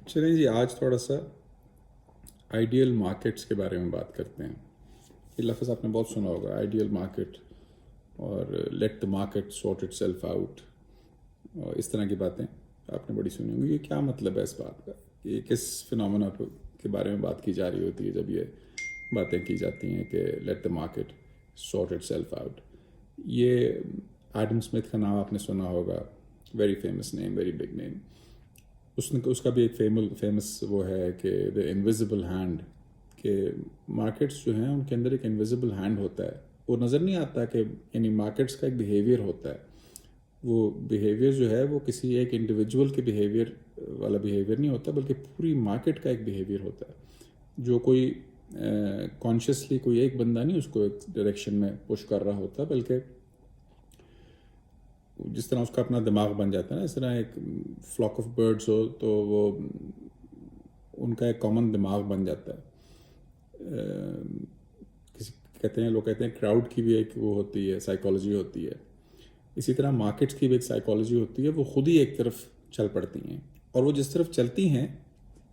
چلیں جی، آج تھوڑا سا آئیڈیل مارکیٹس کے بارے میں بات کرتے ہیں. یہ لفظ آپ نے بہت سنا ہوگا، آئیڈیل مارکیٹ اور late the market sort itself out, اور اس طرح کی باتیں آپ نے بڑی سنی ہوں گی. یہ کیا مطلب ہے اس بات کا؟ یہ کس فنامنا کے بارے میں بات کی جا رہی ہوتی ہے جب یہ باتیں کی جاتی ہیں کہ let the market sort itself out? یہ ایڈم اسمتھ کا نام آپ نے سنا ہوگا، very famous name, very big name. اس کا بھی ایک فیمس وہ ہے کہ دا انویزیبل ہینڈ، کہ مارکیٹس جو ہیں ان کے اندر ایک انویزیبل ہینڈ ہوتا ہے. وہ نظر نہیں آتا کہ یعنی مارکیٹس کا ایک بیہیویئر ہوتا ہے. وہ بیہیویئر جو ہے وہ کسی ایک انڈیویجول کے بیہیویئر والا بیہیویئر نہیں ہوتا، بلکہ پوری مارکیٹ کا ایک بیہیویئر ہوتا ہے، جو کوئی کانشیسلی کوئی ایک بندہ نہیں اس کو ایک ڈائریکشن میں پش کر رہا ہوتا، بلکہ جس طرح اس کا اپنا دماغ بن جاتا ہے نا، اس طرح ایک فلاک آف برڈز ہو تو وہ ان کا ایک کامن دماغ بن جاتا ہے. لوگ کہتے ہیں کراؤڈ کی بھی ایک وہ ہوتی ہے، سائیکالوجی ہوتی ہے. اسی طرح مارکیٹس کی بھی ایک سائیکالوجی ہوتی ہے. وہ خود ہی ایک طرف چل پڑتی ہیں، اور وہ جس طرف چلتی ہیں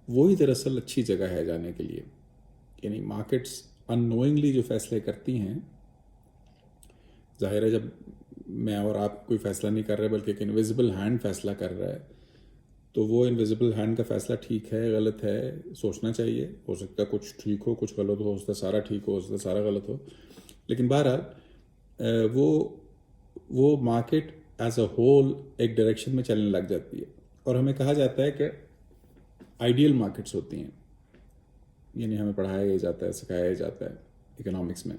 وہی دراصل اچھی جگہ ہے جانے کے لیے. یعنی مارکیٹس ان نوئنگلی جو فیصلے کرتی ہیں، ظاہر ہے جب میں اور آپ کوئی فیصلہ نہیں کر رہے بلکہ ایک انویزیبل ہینڈ فیصلہ کر رہا ہے، تو وہ انویزیبل ہینڈ کا فیصلہ ٹھیک ہے غلط ہے سوچنا چاہیے. ہو سکتا ہے کچھ ٹھیک ہو، کچھ غلط ہو سکتا ہے سارا ٹھیک ہو سکتا ہے سارا غلط ہو. لیکن بہرحال وہ مارکیٹ ایز اے ہول ایک ڈائریکشن میں چلنے لگ جاتی ہے، اور ہمیں کہا جاتا ہے کہ آئیڈیل مارکیٹس ہوتی ہیں. یعنی ہمیں پڑھایا جاتا ہے، سکھایا جاتا ہے اکنامکس میں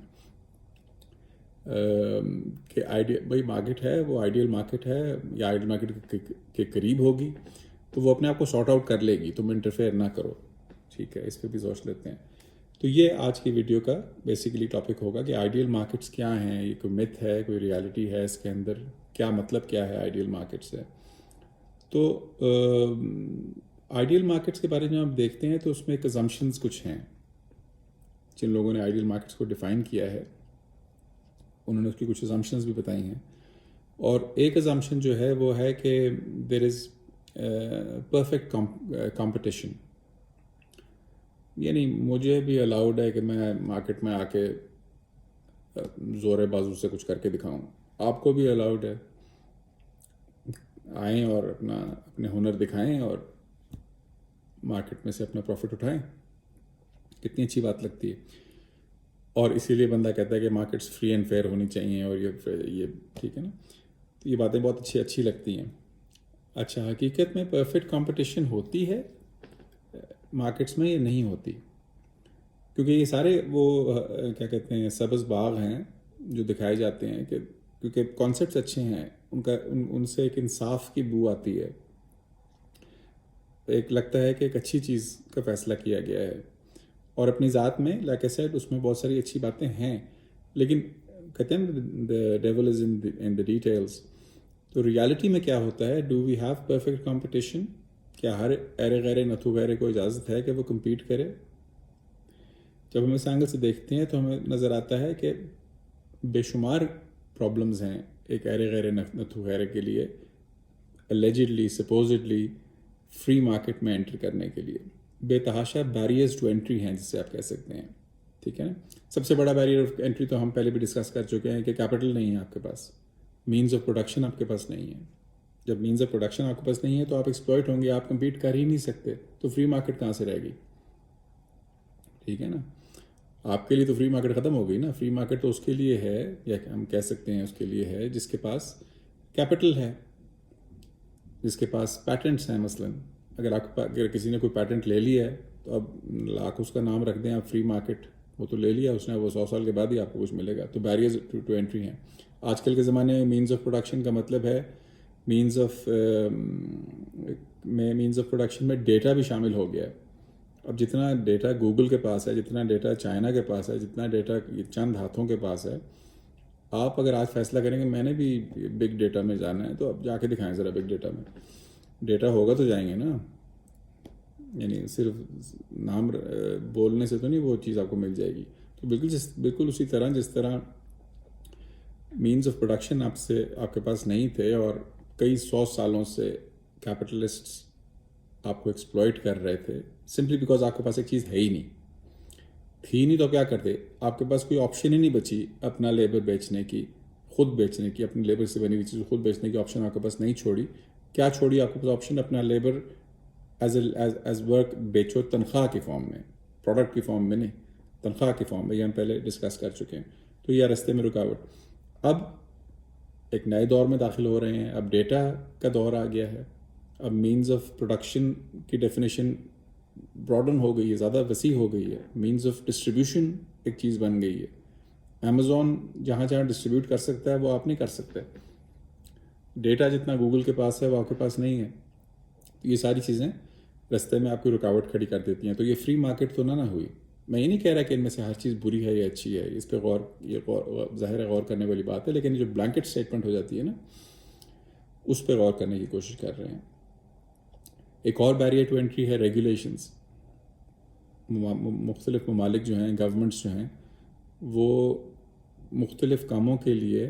کہ بھائی مارکیٹ ہے، وہ آئیڈیل مارکیٹ ہے یا آئیڈیل مارکیٹ کے قریب ہوگی تو وہ اپنے آپ کو سارٹ آؤٹ کر لے گی، تم انٹرفیئر نہ کرو. ٹھیک ہے، اس پہ بھی سوچ لیتے ہیں. تو یہ آج کی ویڈیو کا بیسیکلی ٹاپک ہوگا کہ آئیڈیل مارکیٹس کیا ہیں، یہ کوئی متھ ہے، کوئی ریالٹی ہے اس کے اندر، کیا مطلب کیا ہے آئیڈیل مارکیٹ سے. تو آئیڈیل مارکیٹس کے بارے میں آپ دیکھتے ہیں تو اس میں ایک ازمپشنز کچھ ہیں. جن لوگوں نے آئیڈیل مارکیٹس کو ڈیفائن کیا ہے انہوں نے اس کی کچھ ازمپشنز بھی بتائی ہیں. اور ایک ازمپشن جو ہے وہ ہے کہ دیر از پرفیکٹ کمپٹیشن. یعنی مجھے بھی الاؤڈ ہے کہ میں مارکیٹ میں آ کے زور بازو سے کچھ کر کے دکھاؤں، آپ کو بھی الاؤڈ ہے، آئیں اور اپنے ہنر دکھائیں اور مارکیٹ میں سے اپنا پروفٹ اٹھائیں. کتنی اچھی بات لگتی ہے. اور اسی لیے بندہ کہتا ہے کہ مارکیٹس فری اینڈ فیئر ہونی چاہیے، اور یہ ٹھیک ہے نا. تو یہ باتیں بہت اچھی لگتی ہیں. اچھا، حقیقت میں پرفیکٹ کمپٹیشن ہوتی ہے مارکیٹس میں یا نہیں ہوتی؟ کیونکہ یہ سارے وہ کیا کہتے ہیں سبز باغ ہیں جو دکھائے جاتے ہیں، کہ کیونکہ کانسیپٹس اچھے ہیں، ان سے ایک انصاف کی بو آتی ہے. ایک لگتا ہے کہ ایک اچھی چیز کا فیصلہ کیا گیا ہے، اور اپنی ذات میں لائک اے سیڈ اس میں بہت ساری اچھی باتیں ہیں. لیکن کہتے ہیں the devil is in the details. تو ریالٹی میں کیا ہوتا ہے؟ Do we have perfect competition? کیا ہر ایرے غیرے نتھو غیرے کو اجازت ہے کہ وہ کمپیٹ کرے؟ جب ہم اس اینگل سے دیکھتے ہیں تو ہمیں نظر آتا ہے کہ بے شمار پرابلمز ہیں ایک ایرے غیرے نتھو غیرے کے لیے allegedly supposedly فری مارکیٹ میں انٹر کرنے کے لیے. بے تحاشا بیریئرز ٹو انٹری ہیں جسے آپ کہہ سکتے ہیں. ٹھیک ہے نا. سب سے بڑا بیریئر آف انٹری تو ہم پہلے بھی ڈسکس کر چکے ہیں کہ کیپٹل نہیں ہے آپ کے پاس، مینز آف پروڈکشن آپ کے پاس نہیں ہے. جب مینز آف پروڈکشن آپ کے پاس نہیں ہے تو آپ ایکسپلائٹ ہوں گے، آپ کمپیٹ کر ہی نہیں سکتے. تو فری مارکیٹ کہاں سے رہے گی؟ ٹھیک ہے نا. آپ کے لیے تو فری مارکیٹ ختم ہو گئی نا. فری مارکیٹ تو اس کے لیے ہے، یا ہم کہہ سکتے ہیں اس کے لیے ہے جس کے پاس کیپٹل ہے، جس کے پاس پیٹنٹس ہیں. مثلاً اگر کسی نے کوئی پیٹنٹ لے لیا ہے تو اب لاکھ اس کا نام رکھ دیں آپ فری مارکیٹ، وہ تو لے لیا اس نے، وہ 100 سال کے بعد ہی آپ کو کچھ ملے گا. تو بیریئرز ٹو انٹری ہیں. آج کل کے زمانے میں مینز آف پروڈکشن کا مطلب ہے مینز آف پروڈکشن میں ڈیٹا بھی شامل ہو گیا ہے. اب جتنا ڈیٹا گوگل کے پاس ہے، جتنا ڈیٹا چائنا کے پاس ہے، جتنا ڈیٹا چند ہاتھوں کے پاس ہے، آپ اگر آج فیصلہ کریں گے میں نے بھی بگ ڈیٹا میں جانا ہے تو اب جا کے دکھائیں ذرا بگ ڈیٹا میں. ڈیٹا ہوگا تو جائیں گے نا. یعنی صرف نام بولنے سے تو نہیں وہ چیز آپ کو مل جائے گی. تو بالکل اسی طرح جس طرح مینز آف پروڈکشن آپ کے پاس نہیں تھے، اور کئی 100 سالوں سے کیپٹلسٹس آپ کو ایکسپلوئٹ کر رہے تھے سمپلی بیکاز آپ کے پاس ایک چیز ہے ہی نہیں تھی نہیں تو کیا کرتے, آپ کے پاس کوئی آپشن ہی نہیں بچی اپنا لیبر بیچنے کی, خود بیچنے کی, اپنی لیبر سے بنی ہوئی چیز خود بیچنے کی آپشن آپ کے پاس نہیں چھوڑی. کیا چھوڑی آپ کے پاس آپشن؟ اپنا لیبر ایز ورک بیچو تنخواہ کی فارم میں, پروڈکٹ کی فارم میں نہیں, تنخواہ کی فارم میں. یہ ہم پہلے ڈسکس کر چکے ہیں. تو یہ رستے میں رکاوٹ. اب ایک نئے دور میں داخل ہو رہے ہیں, اب ڈیٹا کا دور آ گیا ہے, اب مینز آف پروڈکشن کی ڈیفینیشن براڈن ہو گئی ہے, زیادہ وسیع ہو گئی ہے. مینز آف ڈسٹریبیوشن ایک چیز بن گئی ہے. امیزون جہاں جہاں ڈسٹریبیوٹ کر سکتا ہے وہ آپ نہیں کر سکتے. ڈیٹا جتنا گوگل کے پاس ہے وہ آپ کے پاس نہیں ہے. یہ ساری چیزیں رستے میں آپ کی رکاوٹ کھڑی کر دیتی ہیں. تو یہ فری مارکیٹ تو نہ ہوئی. میں یہ نہیں کہہ رہا کہ ان میں سے ہر چیز بری ہے یا اچھی ہے, اس پہ ظاہر ہے غور کرنے والی بات ہے, لیکن جو بلینکٹ اسٹیٹمنٹ ہو جاتی ہے نا, اس پہ غور کرنے کی کوشش کر رہے ہیں. ایک اور بیریئر ٹو انٹری ہے ریگولیشنز. مختلف ممالک جو ہیں, گورنمنٹس جو ہیں, وہ مختلف کاموں کے لیے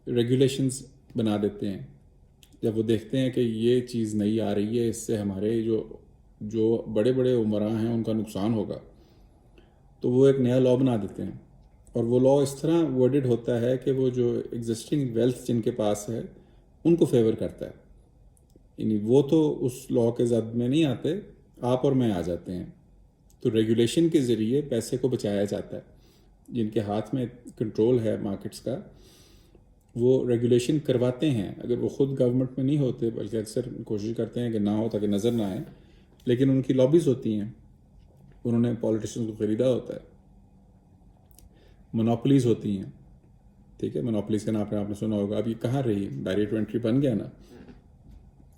ریگولیشنز بنا دیتے ہیں. جب وہ دیکھتے ہیں کہ یہ چیز نئی آ رہی ہے, اس سے ہمارے جو بڑے بڑے عمراء ہیں ان کا نقصان ہوگا, تو وہ ایک نیا لا بنا دیتے ہیں. اور وہ لا اس طرح ورڈڈ ہوتا ہے کہ وہ جو ایگزسٹنگ ویلتھ جن کے پاس ہے ان کو فیور کرتا ہے. یعنی وہ تو اس لا کے زد میں نہیں آتے, آپ اور میں آ جاتے ہیں. تو ریگولیشن کے ذریعے پیسے کو بچایا جاتا ہے. جن کے ہاتھ میں کنٹرول ہے مارکیٹس کا, وہ ریگولیشن کرواتے ہیں. اگر وہ خود گورنمنٹ میں نہیں ہوتے, بلکہ اکثر کوشش کرتے ہیں کہ نہ ہو تاکہ نظر نہ آئے, لیکن ان کی لابیز ہوتی ہیں, انہوں نے پولیٹیشنز کو خریدا ہوتا ہے. مونوپلیز ہوتی ہیں, ٹھیک ہے, مونوپلیز کا نام آپ نے سنا ہوگا. اب یہ کہاں رہی, بیریئر ٹو انٹری بن گیا نا.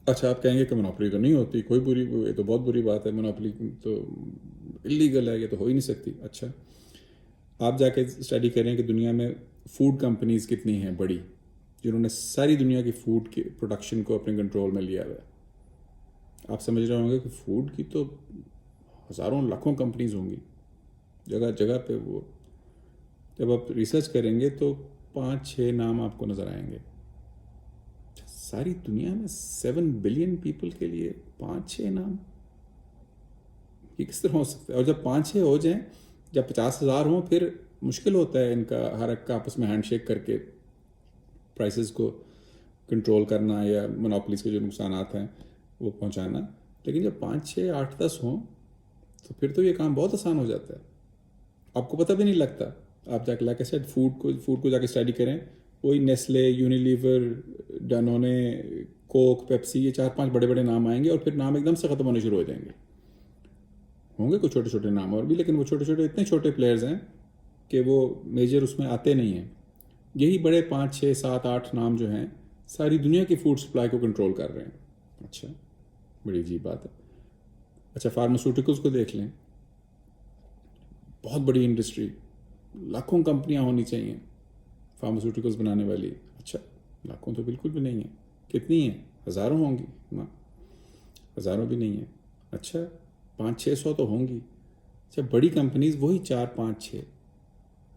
اچھا آپ کہیں گے کہ مونوپلی تو نہیں ہوتی, کوئی بری, یہ تو بہت بری بات ہے, مونوپلی تو اللیگل ہے, یہ تو ہو ہی نہیں سکتی. اچھا آپ جا کے اسٹڈی کریں کہ دنیا میں فوڈ کمپنیز کتنی ہیں بڑی, جنہوں نے ساری دنیا کی فوڈ کی پروڈکشن کو اپنے کنٹرول میں لیا ہوا ہے. آپ سمجھ رہے ہوں گے کہ فوڈ کی تو ہزاروں لاکھوں کمپنیز ہوں گی جگہ جگہ پہ. وہ جب آپ ریسرچ کریں گے تو 5-6 نام آپ کو نظر آئیں گے. ساری دنیا میں 7 بلین پیپل کے لیے 5-6 نام, یہ کس طرح ہو سکتا ہے؟ اور جب 5-6 ہو جائیں, جب 50,000 ہوں, پھر مشکل ہوتا ہے ان کا ہر ایک کا آپس میں ہینڈ شیک کر کے پرائسز کو کنٹرول کرنا یا مونوپلیز کے جو نقصانات ہیں وہ پہنچانا. لیکن جب 5-6-8-10 ہوں تو پھر تو یہ کام بہت آسان ہو جاتا ہے. آپ کو پتہ بھی نہیں لگتا. آپ جا کے لائک ایسے فوڈ کو جا کے اسٹڈی کریں, وہی نیسلے, یونیلیور, ڈانونے, کوک, پیپسی, یہ 4-5 بڑے بڑے نام آئیں گے, اور پھر نام ایک دم سے ختم ہونے شروع ہو جائیں گے. ہوں گے کچھ چھوٹے چھوٹے نام اور بھی, لیکن وہ چھوٹے چھوٹے اتنے چھوٹے پلیئرز ہیں کہ وہ میجر اس میں آتے نہیں ہیں. یہی بڑے 5-6-7-8 نام جو ہیں ساری دنیا کی فوڈ سپلائی کو کنٹرول کر رہے ہیں. اچھا بڑی عجیب بات ہے. اچھا فارماسیوٹیکلز کو دیکھ لیں, بہت بڑی انڈسٹری, لاکھوں کمپنیاں ہونی چاہیے فارماسیوٹیکلز بنانے والی. اچھا لاکھوں تو بالکل بھی نہیں ہیں. کتنی ہیں؟ ہزاروں ہوں گی نا, ہزاروں بھی نہیں ہیں. اچھا 500-600 تو ہوں گی. اچھا بڑی کمپنیز وہی 4-5-6.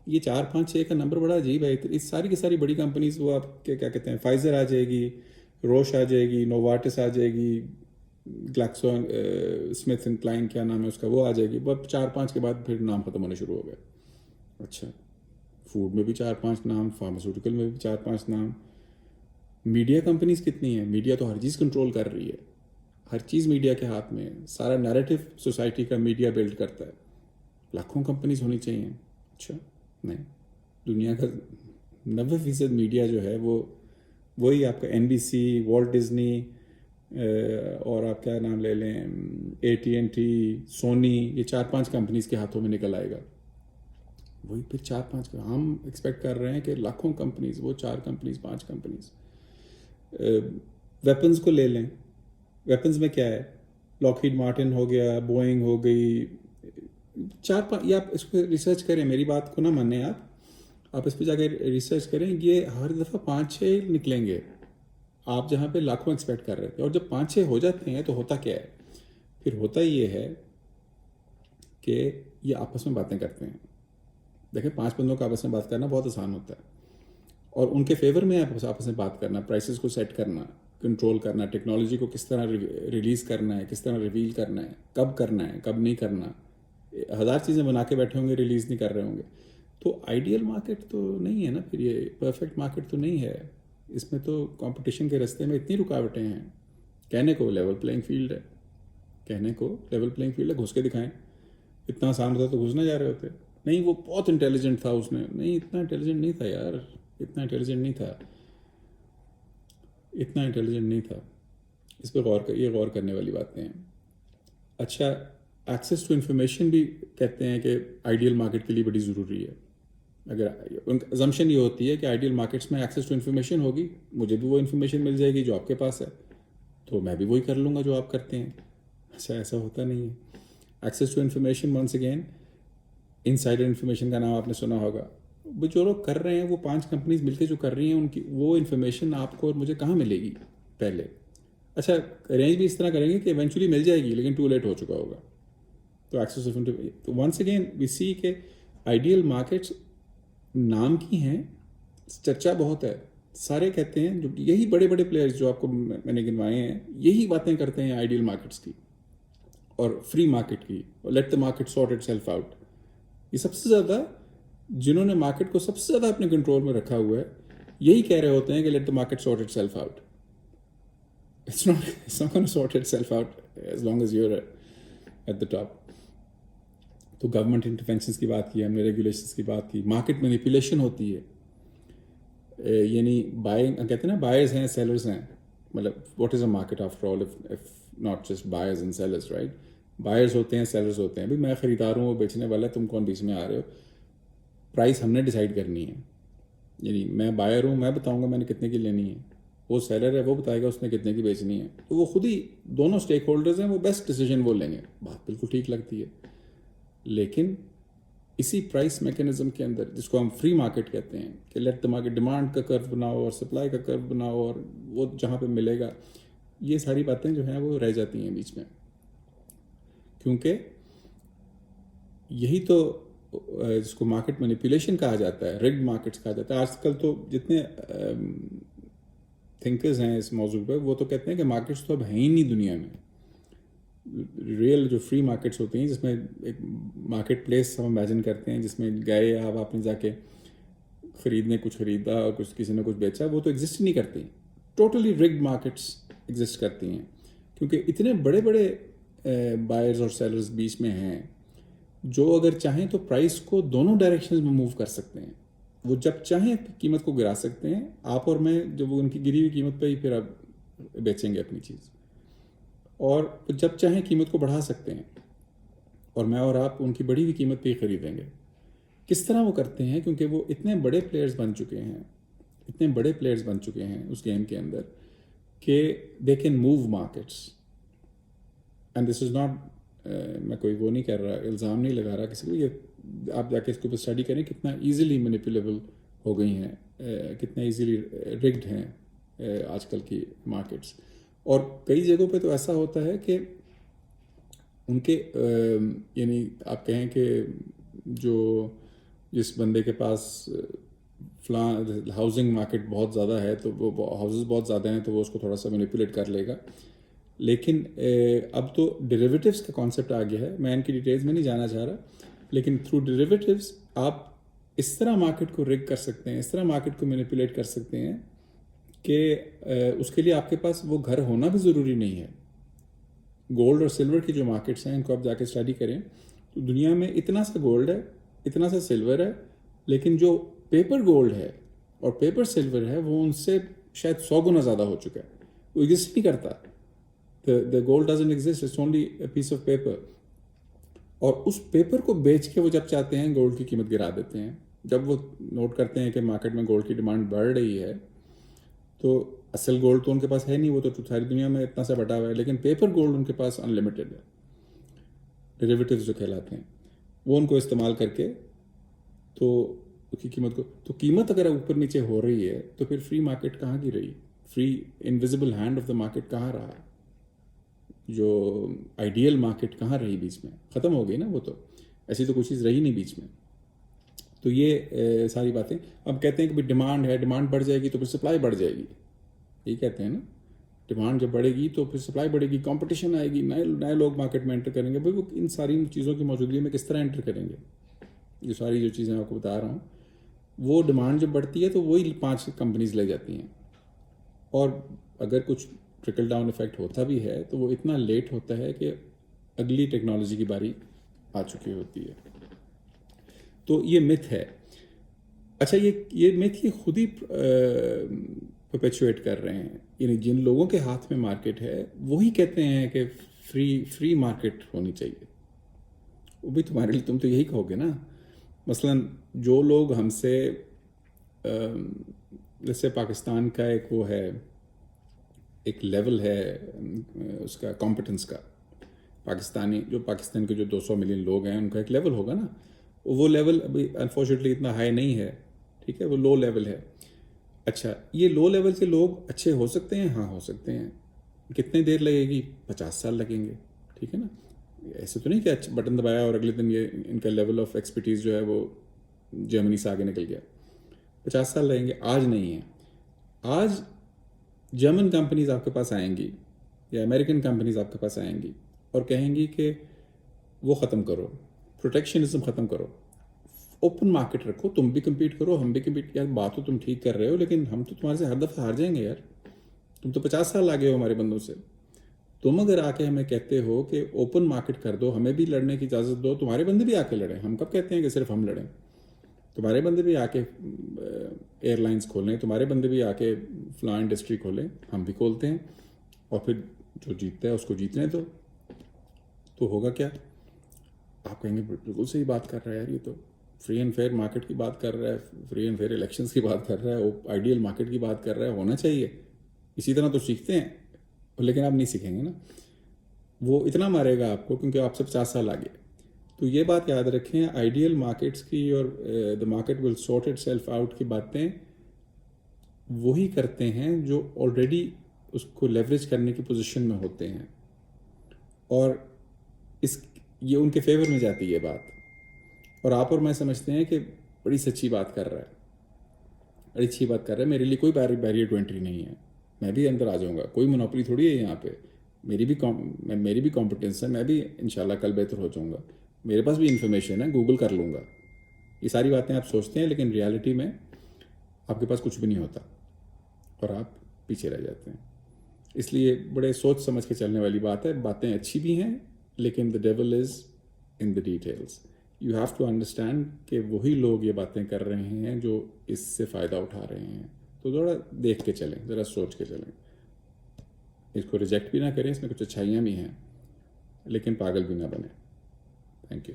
یہ 4-5-6 کا نمبر بڑا عجیب ہے. اس ساری کی ساری بڑی کمپنیز, وہ آپ کیا کہتے ہیں, فائزر آ جائے گی, روش آ جائے گی, نووارٹس آ جائے گی, گلیکسو اسمتھ اینڈ کلائن کیا نام ہے اس کا, وہ آ جائے گی. بس 4-5 کے بعد پھر نام ختم ہونے شروع ہو گئے. اچھا فوڈ میں بھی 4-5 نام, فارماسیوٹیکل میں بھی 4-5 نام. میڈیا کمپنیز کتنی ہیں؟ میڈیا تو ہر چیز کنٹرول کر رہی ہے, ہر چیز میڈیا کے ہاتھ میں ہے. سارا نیریٹو سوسائٹی کا میڈیا بلڈ کرتا ہے. لاکھوں کمپنیز ہونی چاہیے. اچھا نہیں, دنیا کا 90% میڈیا جو ہے وہ وہی آپ کا NBC, والٹ ڈزنی, اور آپ کیا نام لے لیں, AT&T, سونی, یہ 4-5 کمپنیز کے ہاتھوں میں نکل آئے گا. وہی پھر 4-5 کا ہم ایکسپیکٹ کر رہے ہیں کہ لاکھوں کمپنیز, وہ 4 کمپنیز 5 کمپنیز. ویپنز کو لے لیں, ویپنز میں کیا ہے, لاکہیڈ مارٹن ہو گیا, بوئنگ ہو گئی, 4-5, یا آپ اس پہ ریسرچ کریں, میری بات کو نہ مانیں آپ اس پہ جا کے ریسرچ کریں. یہ ہر دفعہ 5-6 نکلیں گے آپ جہاں پہ لاکھوں ایکسپیکٹ کر رہے تھے. اور جب 5-6 ہو جاتے ہیں تو ہوتا کیا ہے, پھر ہوتا یہ ہے کہ یہ آپس میں باتیں کرتے ہیں. دیکھیں 5 بندوں کا آپس میں بات کرنا بہت آسان ہوتا ہے, اور ان کے فیور میں آپس میں بات کرنا, پرائسز کو سیٹ کرنا, کنٹرول کرنا ہے, ٹیکنالوجی کو کس طرح ریلیز کرنا ہے, کس طرح ریویل کرنا ہے, کب نہیں کرنا, ہزار چیزیں بنا کے بیٹھے ہوں گے, ریلیز نہیں کر رہے ہوں گے. تو آئیڈیل مارکیٹ تو نہیں ہے نا پھر, یہ پرفیکٹ مارکیٹ تو نہیں ہے. اس میں تو کمپٹیشن کے راستے میں اتنی رکاوٹیں ہیں. کہنے کو لیول پلینگ فیلڈ ہے, گھس کے دکھائیں. اتنا آسان ہوتا تو گھسنے جا رہے ہوتے. نہیں, وہ بہت انٹیلیجنٹ تھا, اس نے نہیں, اتنا انٹیلیجنٹ نہیں تھا یار, اتنا انٹیلیجنٹ نہیں تھا. اس پہ غور کرنے والی باتیں ہیں. اچھا, ایکسیس ٹو انفارمیشن بھی کہتے ہیں کہ آئیڈیل مارکیٹ کے لیے بڑی ضروری ہے. اگر ان کا assumption یہ ہوتی ہے کہ آئیڈیل مارکیٹس میں ایکسیس ٹو انفارمیشن ہوگی, مجھے بھی وہ انفارمیشن مل جائے گی جو آپ کے پاس ہے, تو میں بھی وہی کر لوں گا جو آپ کرتے ہیں. اچھا, ایسا ہوتا نہیں ہے. Access to information once again, insider information کا نام آپ نے سنا ہوگا. جو لوگ کر رہے ہیں, وہ 5 کمپنیز مل کے جو کر رہی ہیں, ان کی وہ انفارمیشن آپ کو اور مجھے کہاں ملے گی پہلے. اچھا, ارینج بھی اس طرح کریں گے کہ ایونچولی مل جائے گی, لیکن ٹو لیٹ ہو چکا ہوگا. تو ایکسیس آف تو ونس اگین وی سی کہ آئیڈیل مارکیٹس نام کی ہیں, چرچا بہت ہے. سارے کہتے ہیں, جو یہی بڑے بڑے پلیئرز جو آپ کو میں نے گنوائے ہیں, یہی باتیں کرتے ہیں آئیڈیل مارکیٹس کی اور فری مارکیٹ کی, اور late the market sort itself out. یہ سب سے زیادہ جنہوں نے مارکیٹ کو سب سے زیادہ اپنے کنٹرول میں رکھا ہوا ہے, یہی کہہ رہے ہوتے ہیں کہ let the market sort itself out. It's not going to sort itself out as long as you're at the top. تو گورنمنٹ انٹرفینشنس کی بات کی, ہم نے ریگولیشنس کی بات کی. مارکیٹ مینیپولیشن ہوتی ہے, یعنی بائنگ کہتے ہیں نا, بائرز ہیں سیلرز ہیں. مطلب what is a market after all if not just buyers and sellers, right. Buyers ہوتے ہیں, سیلرز ہوتے ہیں. بھائی میں خریدار ہوں, وہ بیچنے والا ہے, تم کون بیچ میں آ رہے ہو. پرائس ہم نے ڈیسائیڈ کرنی ہے. یعنی میں بائر ہوں, میں بتاؤں گا میں نے کتنے کی لینی ہے, وہ سیلر ہے وہ بتائے گا اس نے کتنے کی بیچنی ہے. تو وہ خود ہی دونوں اسٹیک ہولڈرز ہیں, وہ بیسٹ ڈیسیجن وہ لیں گے. بات بالکل ٹھیک لگتی ہے. لیکن اسی پرائس میکینزم کے اندر, جس کو ہم فری مارکیٹ کہتے ہیں, کہ لیٹ دا مارکیٹ ڈیمانڈ کا کرو بناؤ اور سپلائی کا کرو بناؤ, اور وہ جہاں پہ ملے گا, یہ ساری باتیں جو ہیں وہ رہ جاتی ہیں بیچ میں. کیونکہ یہی تو جس کو مارکیٹ مینیپولیشن کہا جاتا ہے, ریگڈ مارکیٹس کہا جاتا ہے. آج کل تو جتنے تھنکرز ہیں اس موضوع پہ, وہ تو کہتے ہیں کہ مارکیٹس تو اب ہیں ہی نہیں دنیا میں. ریئل جو فری مارکیٹس ہوتی ہیں, جس میں ایک مارکیٹ پلیس ہم امیجن کرتے ہیں, جس میں گئے آپ نے جا کے خریدنے, کچھ خریدا اور کچھ کسی نے کچھ بیچا, وہ تو ایگزسٹ نہیں کرتی. ٹوٹلی ریگڈ مارکیٹس ایگزسٹ کرتی ہیں, کیونکہ اتنے بڑے بڑے بائرز اور سیلرز بیچ میں ہیں, جو اگر چاہیں تو پرائس کو دونوں ڈائریکشنز میں موو کر سکتے ہیں. وہ جب چاہیں قیمت کو گرا سکتے ہیں, آپ اور میں جب وہ ان کی گری ہوئی قیمت پہ ہی پھر آپ بیچیں گے اپنی چیز, اور جب چاہیں قیمت کو بڑھا سکتے ہیں, اور میں اور آپ ان کی بڑھی ہوئی قیمت پہ ہی خریدیں گے. کس طرح وہ کرتے ہیں, کیونکہ وہ اتنے بڑے پلیئرز بن چکے ہیں اس گیم کے اندر, کہ they can move markets. And this is not, میں کوئی وہ نہیں کر رہا, الزام نہیں لگا رہا کسی کو. یہ آپ جا کے اس کے اوپر اسٹڈی کریں کتنا ایزیلی مینیپولیبل ہو گئی ہیں, کتنا ایزیلی ریگڈ ہیں آج کل کی مارکیٹس. اور کئی جگہوں پہ تو ایسا ہوتا ہے کہ ان کے یعنی آپ کہیں کہ جو جس بندے کے پاس فلاں ہاؤسنگ مارکیٹ بہت زیادہ ہے, تو وہ ہاؤسز بہت زیادہ ہیں, تو وہ اس کو تھوڑا سا مینیپولیٹ کر لے گا. لیکن اب تو ڈیریویٹیوز کا کانسیپٹ آ گیا ہے. میں ان کی ڈیٹیلز میں نہیں جانا چاہ رہا, لیکن تھرو ڈیریویٹیوز آپ اس طرح مارکیٹ کو ریگ کر سکتے ہیں, اس طرح مارکیٹ کو مینیپولیٹ کر سکتے ہیں کہ اس کے لیے آپ کے پاس وہ گھر ہونا بھی ضروری نہیں ہے. گولڈ اور سلور کی جو مارکیٹس ہیں, ان کو آپ جا کے اسٹڈی کریں, تو دنیا میں اتنا سا گولڈ ہے, اتنا سا سلور ہے, لیکن جو پیپر گولڈ ہے اور پیپر سلور ہے, وہ ان سے شاید 100 گنا زیادہ ہو چکا ہے. وہ ایگزسٹ نہیں کرتا. The gold doesn't exist, it's only a piece of paper. اور اس پیپر کو بیچ کے وہ جب چاہتے ہیں گولڈ کی قیمت گرا دیتے ہیں. جب وہ نوٹ کرتے ہیں کہ مارکیٹ میں گولڈ کی ڈیمانڈ بڑھ رہی ہے, تو اصل گولڈ تو ان کے پاس ہے نہیں, وہ تو ساری دنیا میں اتنا سا بٹا ہوا ہے, لیکن پیپر گولڈ ان کے پاس ان لمیٹڈ ہے. ڈیریویٹیوز جو کہلاتے ہیں, وہ ان کو استعمال کر کے تو اس کی قیمت کو, تو قیمت اگر اوپر نیچے ہو رہی ہے, تو پھر فری مارکیٹ کہاں کی رہی؟ Free invisible hand of the market کہاں رہا؟ جو آئیڈیل مارکیٹ کہاں رہی بیچ میں؟ ختم ہو گئی نا وہ. تو ایسی تو کوئی چیز رہی نہیں بیچ میں. تو یہ ساری باتیں اب کہتے ہیں کہ ڈیمانڈ ہے, ڈیمانڈ بڑھ جائے گی تو پھر سپلائی بڑھ جائے گی, یہی کہتے ہیں نا. ڈیمانڈ جب بڑھے گی تو پھر سپلائی بڑھے گی, کمپٹیشن آئے گی, نئے لوگ مارکیٹ میں انٹر کریں گے. بھائی وہ ان ساری چیزوں کی موجودگی میں کس طرح انٹر کریں گے؟ یہ ساری جو چیزیں آپ کو بتا رہا ہوں, وہ ڈیمانڈ جب بڑھتی ہے تو وہی 5 کمپنیز لے جاتی ہیں. اور اگر کچھ ٹرکل ڈاؤن افیکٹ ہوتا بھی ہے تو وہ اتنا لیٹ ہوتا ہے کہ اگلی ٹیکنالوجی کی باری آ چکی ہوتی ہے. تو یہ متھ ہے. اچھا, یہ متھ یہ خود ہی پرپیچویٹ کر رہے ہیں, یعنی جن لوگوں کے ہاتھ میں مارکیٹ ہے وہی کہتے ہیں کہ فری مارکیٹ ہونی چاہیے. وہ بھی تمہارے لیے, تم تو یہی کہو گے نا. مثلا جو لوگ ہم سے, جیسے پاکستان کا ایک وہ ہے, ایک لیول ہے اس کا کمپٹنس کا, پاکستان کے جو 200 ملین لوگ ہیں ان کا ایک لیول ہوگا نا. وہ لیول ابھی انفارچونیٹلی اتنا ہائی نہیں ہے, ٹھیک ہے, وہ لو لیول ہے. اچھا, یہ لو لیول کے لوگ اچھے ہو سکتے ہیں؟ ہاں ہو سکتے ہیں. کتنے دیر لگے گی؟ 50 سال لگیں گے, ٹھیک ہے نا. ایسے تو نہیں کہ اچھا بٹن دبایا اور اگلے دن یہ ان کا لیول آف ایکسپرٹیز جو ہے وہ جرمنی سے آگے نکل گیا. 50 سال لگیں گے. آج نہیں ہے. آج جرمن کمپنیز آپ کے پاس آئیں گی یا امریکن کمپنیز آپ کے پاس آئیں گی اور کہیں گی کہ وہ ختم کرو, پروٹیکشنزم ختم کرو, اوپن مارکیٹ رکھو, تم بھی کمپیٹ کرو, ہم بھی کمپیٹ. یار بات تو تم ٹھیک کر رہے ہو, لیکن ہم تو تمہارے سے ہر دفعہ ہار جائیں گے یار. تم تو 50 سال آگے ہو ہمارے بندوں سے. تم اگر آ کے ہمیں کہتے ہو کہ اوپن مارکیٹ کر دو, ہمیں بھی لڑنے کی اجازت دو, تمہارے بندے بھی آ کے لڑیں. ہم کب کہتے ہیں کہ صرف ہم لڑیں؟ تمہارے بندے بھی آ کے ایئر لائنس کھولیں, تمہارے بندے بھی آ کے فلاں انڈسٹری کھولیں, ہم بھی کھولتے ہیں, اور پھر جو جیتتا ہے اس کو جیتنے دو. تو ہوگا کیا؟ آپ کہیں گے بالکل صحیح بات کر رہا ہے یار, یہ تو فری اینڈ فیئر مارکیٹ کی بات کر رہا ہے, فری اینڈ فیئر الیکشنز کی بات کر رہا ہے, آئیڈیل مارکیٹ کی بات کر رہا ہے, ہونا چاہیے. اسی طرح تو سیکھتے ہیں, لیکن آپ نہیں سیکھیں گے نا. وہ اتنا مارے گا آپ کو کیونکہ آپ سے 50 سال آگے. تو یہ بات یاد رکھیں, آئیڈیل مارکیٹس کی اور the market will sort itself out کی باتیں وہی کرتے ہیں جو آلریڈی اس کو لیوریج کرنے کی پوزیشن میں ہوتے ہیں, اور یہ ان کے فیور میں جاتی ہے یہ بات. اور آپ اور میں سمجھتے ہیں کہ بڑی سچی بات کر رہا ہے, بڑی اچھی بات کر رہا ہے, میرے لیے کوئی بیریئر ٹو انٹری نہیں ہے, میں بھی اندر آ جاؤں گا, کوئی منوپلی تھوڑی ہے یہاں پہ. میری بھی کمپٹنس ہے, میں بھی انشاءاللہ کل بہتر ہو جاؤں گا, میرے پاس بھی انفارمیشن ہے, گوگل کر لوں گا. یہ ساری باتیں آپ سوچتے ہیں, لیکن ریالٹی میں آپ کے پاس کچھ بھی نہیں ہوتا اور آپ پیچھے رہ جاتے ہیں. اس لیے بڑے سوچ سمجھ کے چلنے والی بات ہے. باتیں اچھی بھی ہیں, لیکن the devil is in the details. You have to understand کہ وہی لوگ یہ باتیں کر رہے ہیں جو اس سے فائدہ اٹھا رہے ہیں. تو تھوڑا دیکھ کے چلیں, ذرا سوچ کے چلیں. اس کو ریجیکٹ بھی نہ کریں, اس میں کچھ اچھائیاں بھی ہیں, لیکن پاگل بھی نہ بنیں. Thank you.